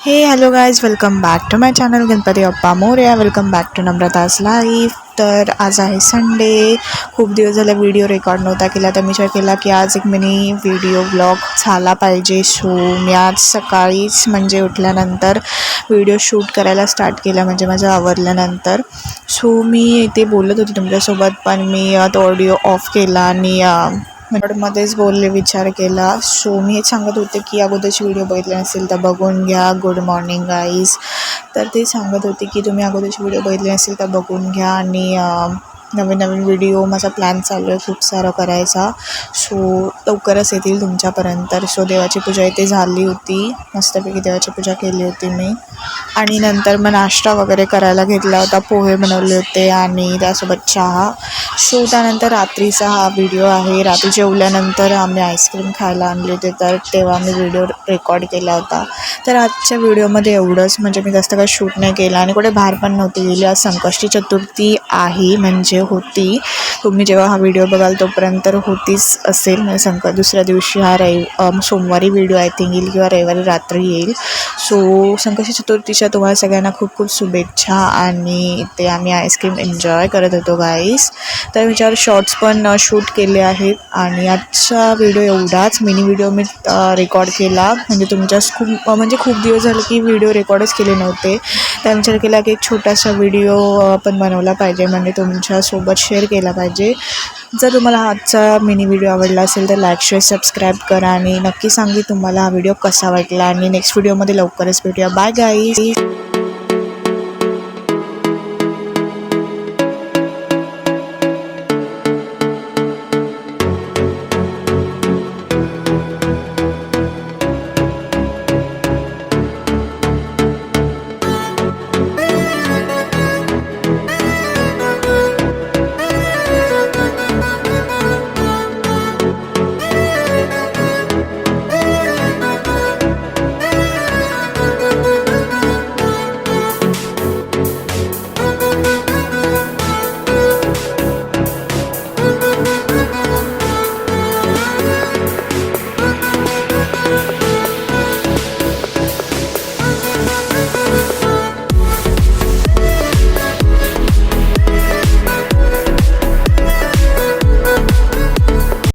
हे hello guys, welcome back to my channel Ganpati Bappa Morya. Welcome back to Namrata's life. तर आज आहे संडे. खूप दिवस झाले व्हिडिओ रेकॉर्ड नव्हता केला, तर मी विचार केला की आज एक मिनी व्हिडिओ ब्लॉग झाला पाहिजे. सो मी आज सकाळीच म्हणजे उठल्यानंतर व्हिडिओ शूट करायला स्टार्ट केला, म्हणजे माझं आवरल्यानंतर. सो मी इथे बोलत होते तुमच्यासोबत, पण मी तो ऑडिओ ऑफ केला आणि मध्येच बोलले, विचार केला. सो मी हेच सांगत होते की अगोदरची व्हिडिओ बघितली नसेल तर बघून घ्या. Good morning guys. तर ते सांगत होते की तुम्ही अगोदरची व्हिडिओ बघितली नसेल तर बघून घ्या. आणि नवीन नवीन व्हिडिओ माझा प्लॅन चालू आहे खूप सारं करायचा. सो लवकरच येतील तुमच्यापर्यंत. सो देवाची पूजा इथे झाली होती, मस्तपैकी देवाची पूजा केली होती मी. आणि नंतर मग नाश्ता वगैरे करायला घेतला होता. पोहे बनवले होते आणि त्यासोबत चहा. सो त्यानंतर रात्रीचा हा व्हिडिओ आहे. रात्री जेवल्यानंतर आम्ही आईस्क्रीम खायला आणले होते, तर तेव्हा मी व्हिडिओ रेकॉर्ड केला होता. तर आजच्या व्हिडिओमध्ये एवढंच, म्हणजे मी जास्त काही शूट नाही केला आणि कुठे बाहेर पण नव्हती गेली. आज संकष्टी चतुर्थी आहे, म्हणजे होती. तुम्ही जेव्हा हा व्हिडिओ बघाल तोपर्यंत होतीच असेल, म्हणजे दुसऱ्या दिवशी हा सोमवारी व्हिडिओ आय थिंक येईल किंवा रविवारी रात्री येईल. सो संकष्टी चतुर्थीच्या तुम्हाला सगळ्यांना खूप खूप शुभेच्छा. आणि इथे आम्ही आईस्क्रीम एन्जॉय करत होतो गाईस. तर विचार शॉर्ट्स पण शूट केले आहेत. आणि आजचा व्हिडिओ एवढाच मिनी व्हिडिओ मी रेकॉर्ड केला, म्हणजे खूप दिवस झाले की व्हिडिओ रेकॉर्डच केले नव्हते. त्या विचार केला की एक छोटासा व्हिडिओ आपण बनवला पाहिजे, म्हणजे तुमच्यासोबत शेअर केला पाहिजे. जर तुम्हाला आजचा मिनी व्हिडिओ आवडला असेल तर लाईक शेअर सबस्क्राईब करा आणि नक्की सांगी तुम्हाला हा व्हिडिओ कसा वाटला. आणि नेक्स्ट व्हिडिओमध्ये लवकरच भेटूया. Bye guys.